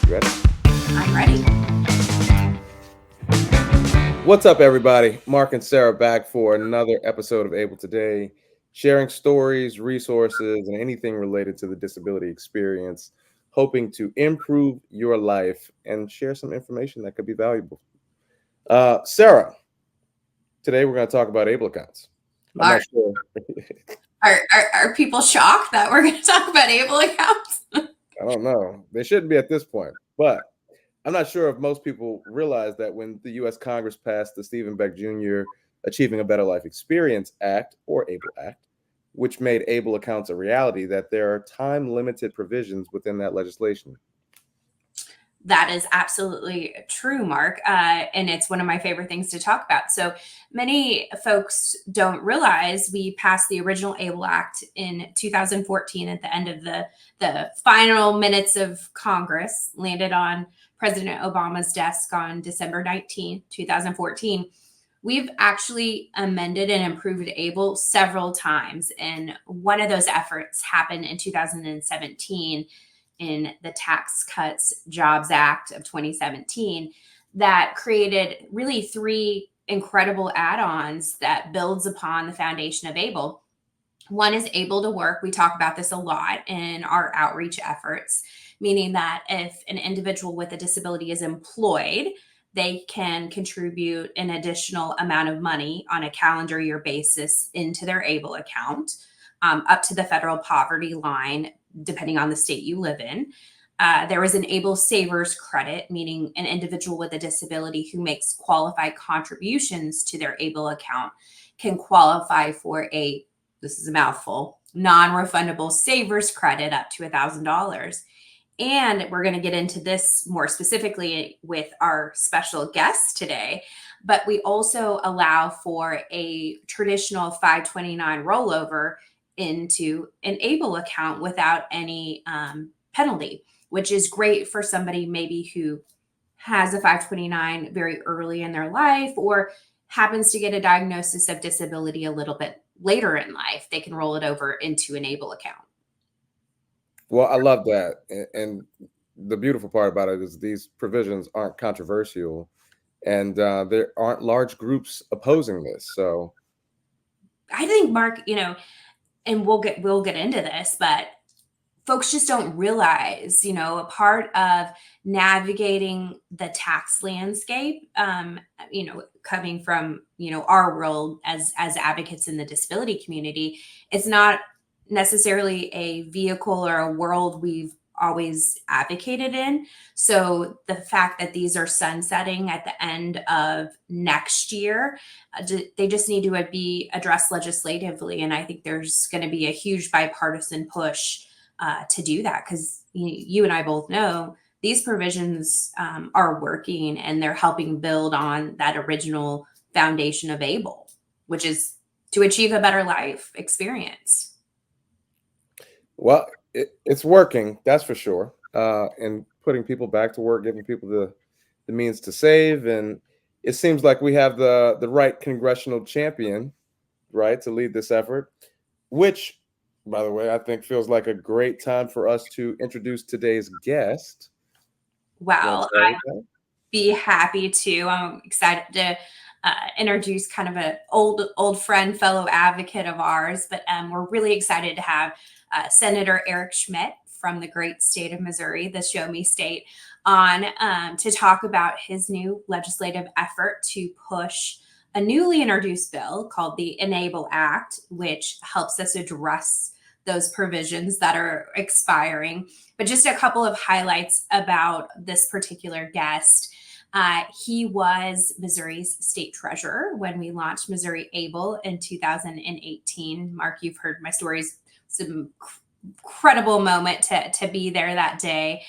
You ready? I'm ready. What's up, everybody? Mark and Sara back for another episode of Able Today, sharing stories, resources, and anything related to the disability experience, hoping to improve your life and share some information that could be valuable. Sara, today we're going to talk about able accounts. I'm Mark, not sure. are people shocked that we're going to talk about able accounts? I don't know. They shouldn't be at this point, but I'm not sure if most people realize that when the U.S. Congress passed the Stephen Beck Jr. Achieving a Better Life Experience Act, or ABLE Act, which made ABLE accounts a reality, that there are time-limited provisions within that legislation. That is absolutely true, Mark. And it's one of my favorite things to talk about. So many folks don't realize we passed the original ABLE Act in 2014 at the end of the final minutes of Congress, landed on President Obama's desk on December 19th, 2014. We've actually amended and improved ABLE several times. And one of those efforts happened in 2017 in the Tax Cuts Jobs Act of 2017 that created really three incredible add-ons that builds upon the foundation of ABLE. One is able to work. We talk about this a lot in our outreach efforts, meaning that if an individual with a disability is employed, they can contribute an additional amount of money on a calendar year basis into their ABLE account, up to the federal poverty line, depending on the state you live in. There is an ABLE Savers credit, meaning an individual with a disability who makes qualified contributions to their ABLE account can qualify for this is a mouthful, non-refundable savers credit up to $1,000. And we're going to get into this more specifically with our special guest today. But we also allow for a traditional 529 rollover into an ABLE account without any penalty, which is great for somebody maybe who has a 529 very early in their life or happens to get a diagnosis of disability a little bit later in life. They can roll it over into an ABLE account. Well, I love that. And the beautiful part about it is these provisions aren't controversial, and there aren't large groups opposing this. So I think, Mark, and we'll get into this, but folks just don't realize, a part of navigating the tax landscape, coming from, our world as advocates in the disability community, it's not necessarily a vehicle or a world we've always advocated in. So the fact that these are sunsetting at the end of next year, they just need to be addressed legislatively. And I think there's going to be a huge bipartisan push to do that, because you and I both know these provisions are working and they're helping build on that original foundation of ABLE, which is to achieve a better life experience. well, it's working, that's for sure. And putting people back to work, giving people the means to save, and it seems like we have the right congressional champion, right, to lead this effort. Which, by the way, I think feels like a great time for us to introduce today's guest. You want to Well, start I'd with that? be happy to. I'm excited to introduce kind of an old friend, fellow advocate of ours, but we're really excited to have Senator Eric Schmitt from the great state of Missouri, the Show Me State, on to talk about his new legislative effort to push a newly introduced bill called the Enable Act, which helps us address those provisions that are expiring. But just a couple of highlights about this particular guest. He was Missouri's state treasurer when we launched Missouri ABLE in 2018. Mark, you've heard my stories. Some incredible moment to be there that day,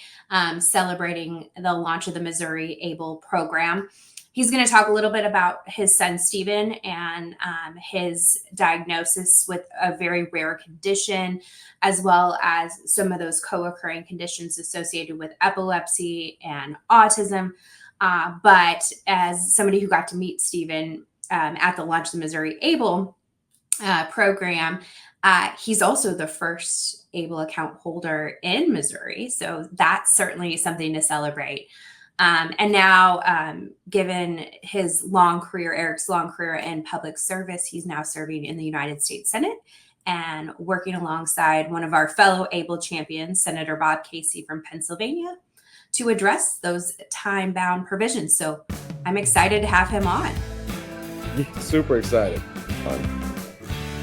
celebrating the launch of the Missouri ABLE program. He's going to talk a little bit about his son, Stephen, and his diagnosis with a very rare condition, as well as some of those co-occurring conditions associated with epilepsy and autism. But as somebody who got to meet Stephen at the launch of the Missouri ABLE program, He's also the first able account holder in Missouri, so that's certainly something to celebrate. And now, given his long career, Eric's long career in public service, he's now serving in the United States Senate and working alongside one of our fellow able champions, Senator Bob Casey from Pennsylvania, to address those time bound provisions. So I'm excited to have him on. Super excited.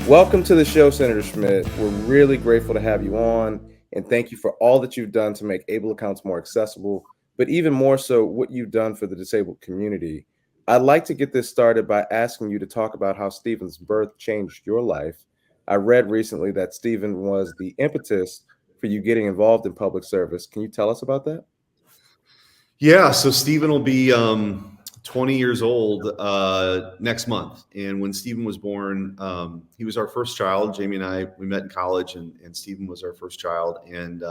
Welcome to the show, Senator Schmitt. We're really grateful to have you on, and thank you for all that you've done to make able accounts more accessible, but even more so, what you've done for the disabled community. I'd like to get this started by asking you to talk about how Stephen's birth changed your life. I read recently that Stephen was the impetus for you getting involved in public service. Can you tell us about that? Yeah, so Stephen will be 20 years old next month. And when Stephen was born, he was our first child. Jamie and I, we met in college, and Stephen was our first child. And,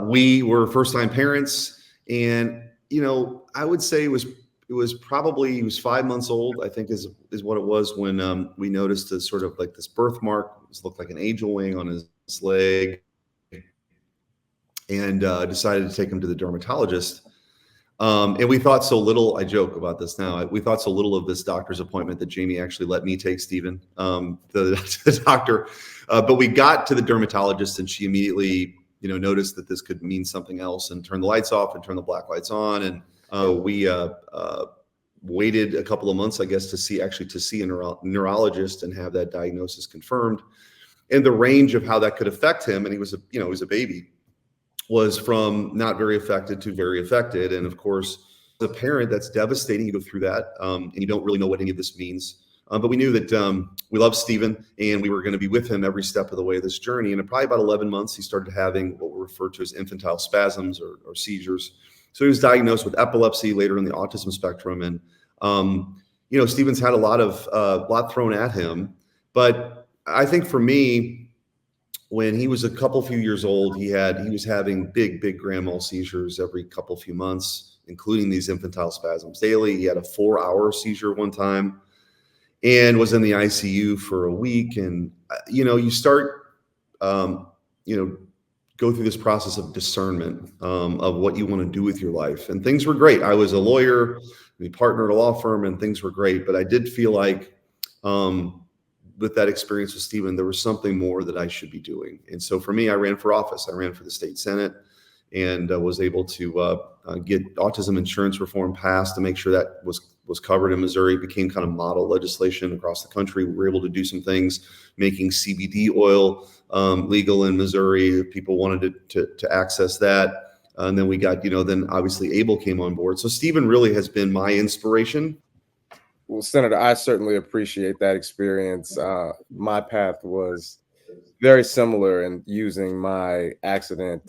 we were first-time parents. And, I would say he was 5 months old, I think is what it was when we noticed a sort of like this birthmark. It looked like an angel wing on his leg. And decided to take him to the dermatologist. And we thought so little, I joke about this now, we thought so little of this doctor's appointment that Jamie actually let me take Stephen to the doctor. But we got to the dermatologist and she immediately, noticed that this could mean something else and turned the lights off and turned the black lights on. And we waited a couple of months, I guess, to see a neurologist and have that diagnosis confirmed. And the range of how that could affect him, and he was a baby, was from not very affected to very affected. And of course, as a parent, that's devastating. You go through that and you don't really know what any of this means. But we knew that we loved Stephen and we were going to be with him every step of the way of this journey. And in probably about 11 months, he started having what were referred to as infantile spasms or seizures. So he was diagnosed with epilepsy, later in the autism spectrum. And, Stephen's had a lot thrown at him. But I think for me, when he was a few years old, he was having big grand mal seizures every few months, including these infantile spasms daily. He had a 4-hour seizure one time and was in the ICU for a week. And, you start, go through this process of discernment of what you want to do with your life. And things were great. I was a lawyer, we partnered at a law firm, and things were great. But I did feel like, with that experience with Stephen, there was something more that I should be doing. And so for me, I ran for office. I ran for the state Senate and was able to get autism insurance reform passed to make sure that was covered in Missouri. It became kind of model legislation across the country. We were able to do some things, making CBD oil legal in Missouri. People wanted to access that. And then we got, then obviously ABLE came on board. So Stephen really has been my inspiration. Well, Senator, I certainly appreciate that experience. My path was very similar in using my accident,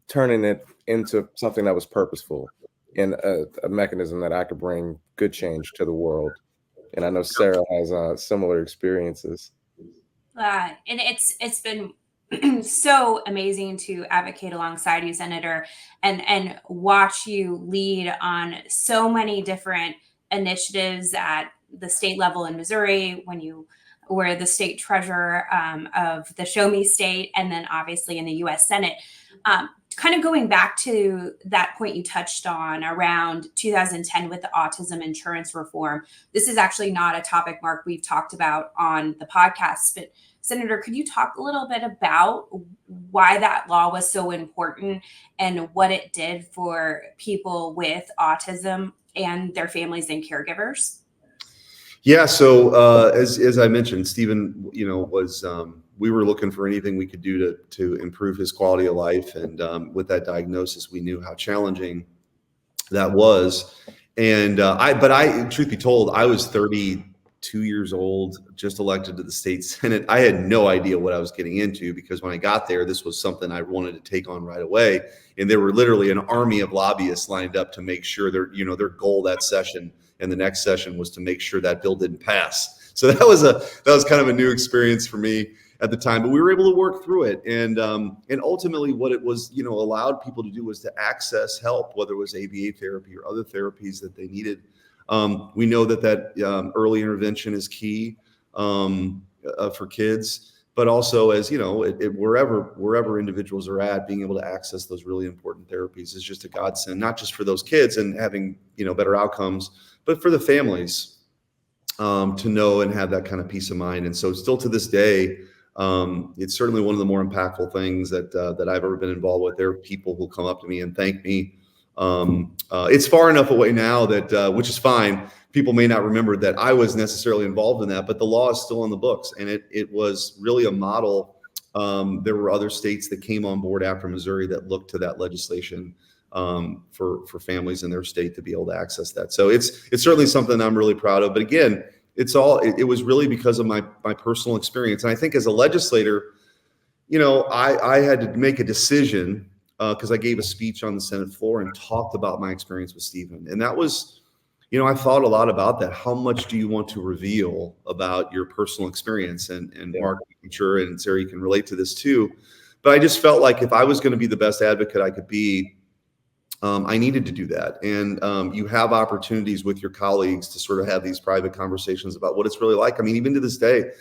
turning it into something that was purposeful and a mechanism that I could bring good change to the world. And I know Sara has similar experiences. And it's been so amazing to advocate alongside you, Senator, and watch you lead on so many different initiatives at the state level in Missouri when you were the state treasurer of the Show Me State, and then obviously in the U.S. Senate. Kind of going back to that point you touched on around 2010 with the autism insurance reform. This is actually not a topic, Mark, we've talked about on the podcast, but Senator, could you talk a little bit about why that law was so important and what it did for people with autism and their families and caregivers? Yeah. So as I mentioned, Stephen, was we were looking for anything we could do to improve his quality of life, and with that diagnosis, we knew how challenging that was. And truth be told, I was 32 years old, just elected to the state Senate. I had no idea what I was getting into, because when I got there, this was something I wanted to take on right away. And there were literally an army of lobbyists lined up to make sure their goal that session and the next session was to make sure that bill didn't pass. So that was kind of a new experience for me at the time, but we were able to work through it. And ultimately what it was, allowed people to do was to access help, whether it was ABA therapy or other therapies that they needed. We know that early intervention is key for kids, but also as you know, wherever individuals are at, being able to access those really important therapies is just a godsend, not just for those kids and having better outcomes, but for the families to know and have that kind of peace of mind. And so, still to this day, it's certainly one of the more impactful things that I've ever been involved with. There are people who come up to me and thank me. It's far enough away now that, which is fine. People may not remember that I was necessarily involved in that, but the law is still on the books, and it was really a model. There were other states that came on board after Missouri that looked to that legislation for families in their state to be able to access that. So it's certainly something I'm really proud of. But again, it was really because of my personal experience. And I think as a legislator, I had to make a decision because I gave a speech on the Senate floor and talked about my experience with Stephen. And that was, I thought a lot about that. How much do you want to reveal about your personal experience? And Mark, I'm sure, and Sara, you can relate to this too. But I just felt like if I was going to be the best advocate I could be, I needed to do that. And you have opportunities with your colleagues to sort of have these private conversations about what it's really like. I mean, even to this day,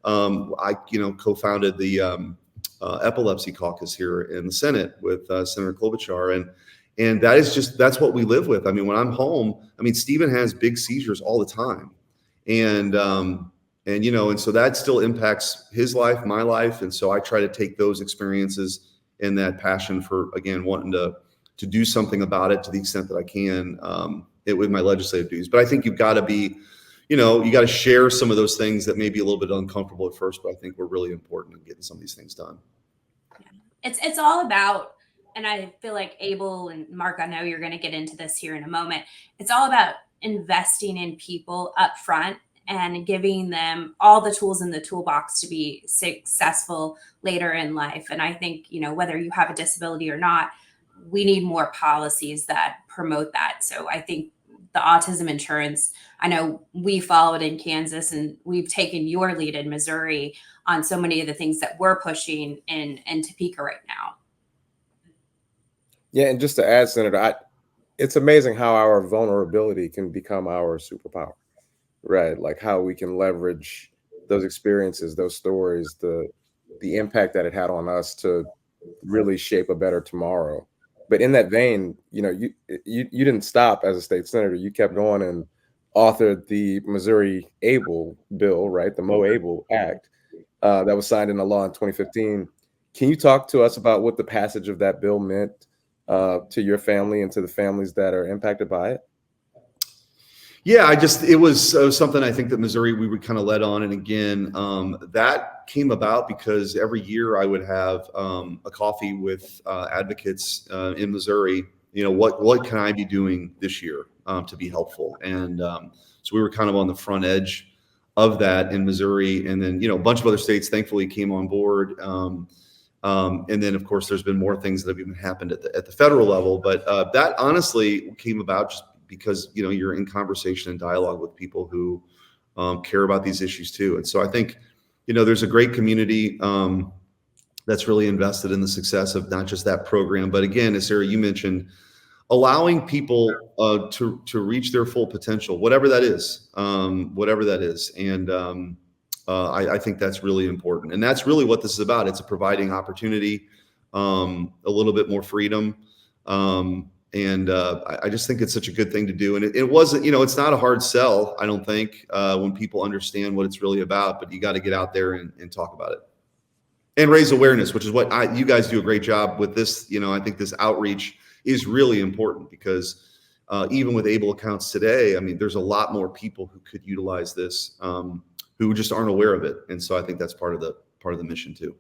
I co-founded the epilepsy caucus here in the Senate with Senator Klobuchar. And that's what we live with. I mean, when I'm home, Stephen has big seizures all the time. And so that still impacts his life, my life. And so I try to take those experiences and that passion for, again, wanting to do something about it to the extent that I can with my legislative duties. But I think you've got to be, you got to share some of those things that may be a little bit uncomfortable at first, but I think we're really important in getting some of these things done. Yeah. It's all about, and I feel like Abel and Mark, I know you're going to get into this here in a moment. It's all about investing in people up front and giving them all the tools in the toolbox to be successful later in life. And I think, whether you have a disability or not, we need more policies that promote that. So I think the autism insurance, I know we followed in Kansas, and we've taken your lead in Missouri on so many of the things that we're pushing in Topeka right now. Yeah, and just to add, Senator, it's amazing how our vulnerability can become our superpower, right? Like how we can leverage those experiences, those stories, the impact that it had on us to really shape a better tomorrow. But in that vein, you didn't stop as a state senator. You kept going and authored the Missouri ABLE bill, right? The Mo ABLE Act that was signed into law in 2015. Can you talk to us about what the passage of that bill meant to your family and to the families that are impacted by it? Yeah, it was something I think that Missouri, we would kind of led on. And again, that came about because every year I would have a coffee with advocates in Missouri. What can I be doing this year to be helpful? And so we were kind of on the front edge of that in Missouri. And then, a bunch of other states thankfully came on board. And then, of course, there's been more things that have even happened at the federal level. But that honestly came about just because, you're in conversation and dialogue with people who care about these issues too. And so I think, there's a great community that's really invested in the success of not just that program, but again, as Sara, you mentioned, allowing people to reach their full potential, whatever that is. And I think that's really important. And that's really what this is about. It's providing opportunity, a little bit more freedom. And I just think it's such a good thing to do. And it wasn't, it's not a hard sell, I don't think, when people understand what it's really about, but you got to get out there and talk about it and raise awareness, which is what you guys do a great job with this. I think this outreach is really important because even with ABLE accounts today, there's a lot more people who could utilize this who just aren't aware of it. And so I think that's part of the mission too.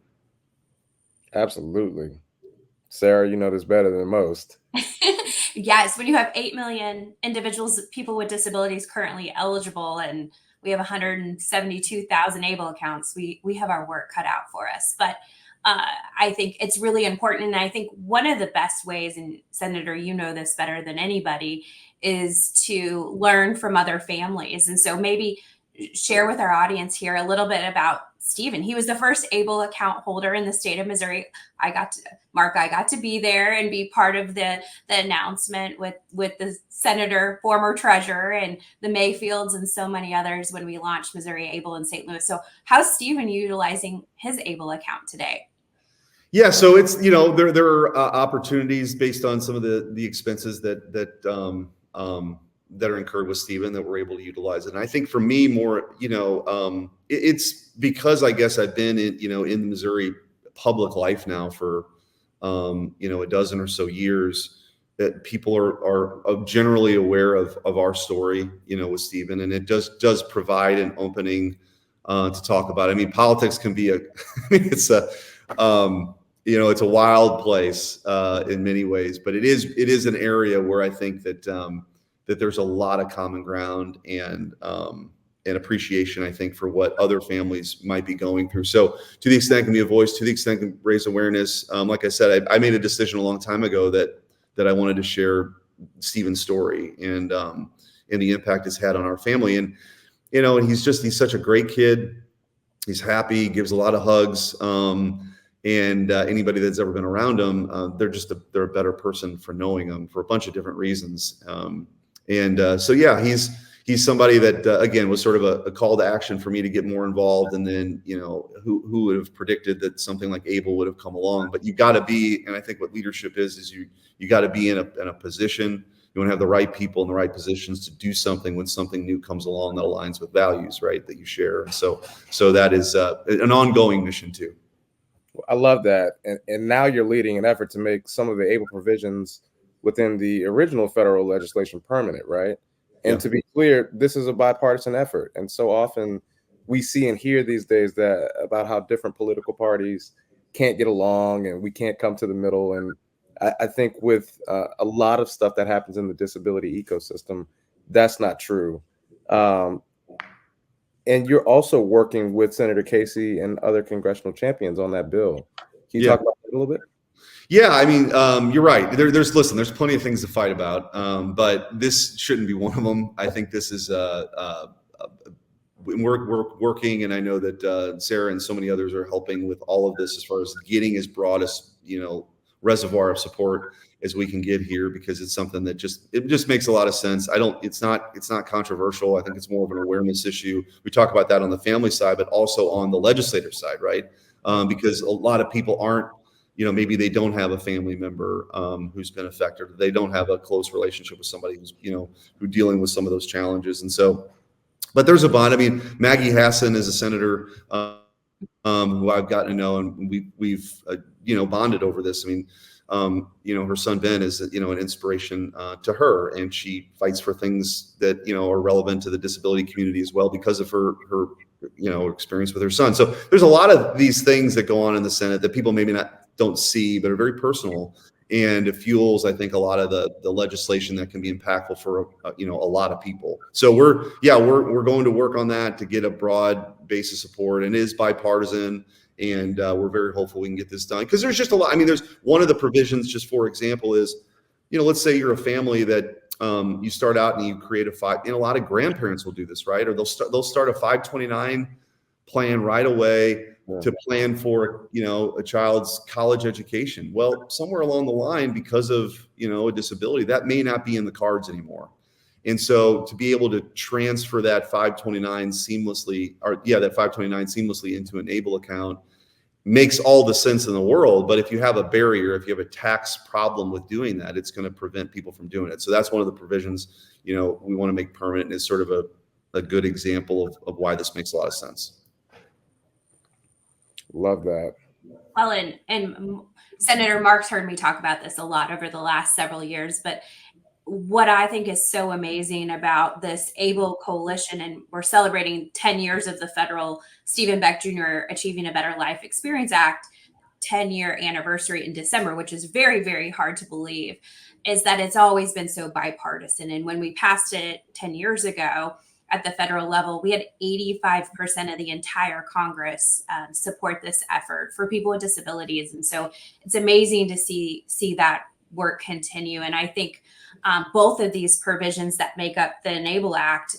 Absolutely. Sara, you know this better than most. Yes, when you have 8 million people with disabilities currently eligible, and we have 172,000 ABLE accounts, we have our work cut out for us. But I think it's really important. And I think one of the best ways, and Senator, you know this better than anybody, is to learn from other families. And so maybe share with our audience here a little bit about Stephen. He was the first ABLE account holder in the state of Missouri. I got to be there and be part of the announcement with the senator, former treasurer, and the Mayfields and so many others when we launched Missouri ABLE in St. Louis. So how's Stephen utilizing his ABLE account today? Yeah, so it's, you know, there are opportunities based on some of the expenses that are incurred with Stephen that we're able to utilize it. And I think for me, more, you know, it's because I guess I've been in, you know, in the Missouri public life now for, you know, a dozen or so years, that people are generally aware of our story, you know, with Stephen, and it does provide an opening to talk about. I mean, politics can be it's a, you know, it's a wild place in many ways, but it is an area where I think that that there's a lot of common ground and appreciation, I think, for what other families might be going through. So to the extent it can be a voice, to the extent it can raise awareness, like I said, I made a decision a long time ago that I wanted to share Stephen's story and the impact it's had on our family. And, you know, and he's such a great kid. He's happy, gives a lot of hugs. And anybody that's ever been around him, they're a better person for knowing him for a bunch of different reasons. So yeah, he's somebody that again was sort of a call to action for me to get more involved. And then, you know, who would have predicted that something like ABLE would have come along? But you got to be, and I think what leadership is you got to be in a position. You want to have the right people in the right positions to do something when something new comes along that aligns with values, right, that you share. And so that is an ongoing mission too. I love that. And now you're leading an effort to make some of the ABLE provisions within the original federal legislation permanent, right? And to be clear, this is a bipartisan effort. And so often we see and hear these days that about how different political parties can't get along and we can't come to the middle. And I think with a lot of stuff that happens in the disability ecosystem, that's not true. And you're also working with Senator Casey and other congressional champions on that bill. Can you talk about that a little bit? Yeah, I mean, you're right. There's plenty of things to fight about, but this shouldn't be one of them. I think this is we're working, and I know that Sara and so many others are helping with all of this as far as getting as broad as, you know, reservoir of support as we can get here, because it's something that just makes a lot of sense. It's not controversial. I think it's more of an awareness issue. We talk about that on the family side, but also on the legislative side, right? Because a lot of people aren't, you know, maybe they don't have a family member who's been affected. They don't have a close relationship with somebody who's, you know, who's dealing with some of those challenges. And so, but there's a bond. I mean, Maggie Hassan is a senator who I've gotten to know, and we've you know, bonded over this. I mean, you know, her son Ben is, you know, an inspiration to her, and she fights for things that, you know, are relevant to the disability community as well because of her you know, experience with her son. So there's a lot of these things that go on in the Senate that people maybe don't see, but are very personal, and it fuels, I think, a lot of the legislation that can be impactful for you know, a lot of people. So we're going to work on that to get a broad base of support, and it is bipartisan. And we're very hopeful we can get this done, because there's just a lot. I mean, there's one of the provisions, just for example, is, you know, let's say you're a family that you start out and you create and a lot of grandparents will do this, right? Or they'll start a 529 plan right away to plan for, you know, a child's college education. Well, somewhere along the line, because of, you know, a disability, that may not be in the cards anymore. And so to be able to transfer that 529 seamlessly, into an ABLE account makes all the sense in the world. But if you have a barrier, if you have a tax problem with doing that, it's going to prevent people from doing it. So that's one of the provisions, you know, we want to make permanent, and is sort of a good example of why this makes a lot of sense. Love that. Well, and Senator Mark's heard me talk about this a lot over the last several years, but what I think is so amazing about this ABLE coalition, and we're celebrating 10 years of the federal Stephen Beck Jr. Achieving a Better Life Experience Act 10-year anniversary in December, which is very, very hard to believe, is that it's always been so bipartisan. And when we passed it 10 years ago at the federal level, we had 85% of the entire Congress support this effort for people with disabilities. And so it's amazing to see that work continue. And I think both of these provisions that make up the Enable Act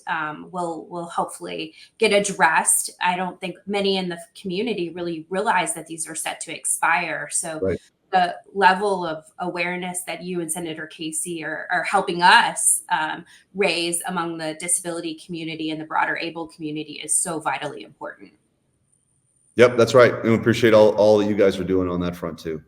will hopefully get addressed. I don't think many in the community really realize that these are set to expire. So Right. the level of awareness that you and Senator Casey are helping us raise among the disability community and the broader ABLE community is so vitally important. Yep, that's right. And we appreciate all that you guys are doing on that front too.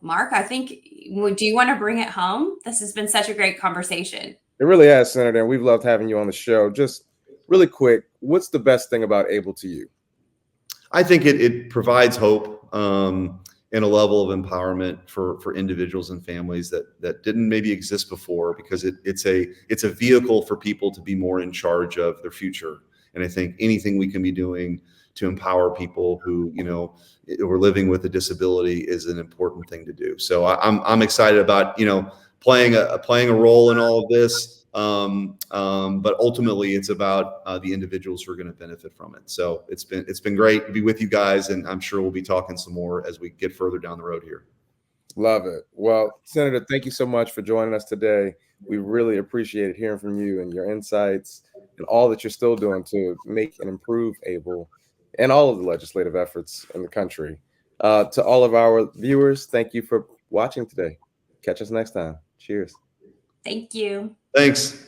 Mark, I think, do you want to bring it home? This has been such a great conversation. It really has, Senator, and we've loved having you on the show. Just really quick, what's the best thing about ABLE to you? I think it provides hope and a level of empowerment for individuals and families that didn't maybe exist before, because it's a vehicle for people to be more in charge of their future. And I think anything we can be doing to empower people who, are living with a disability is an important thing to do. So I'm excited about, playing a role in all of this. But ultimately it's about the individuals who are going to benefit from it. So it's been great to be with you guys, and I'm sure we'll be talking some more as we get further down the road here. Love it. Well, Senator, thank you so much for joining us today. We really appreciate hearing from you and your insights and all that you're still doing to make and improve ABLE and all of the legislative efforts in the country. To all of our viewers, thank you for watching today. Catch us next time. Cheers. Thank you. Thanks.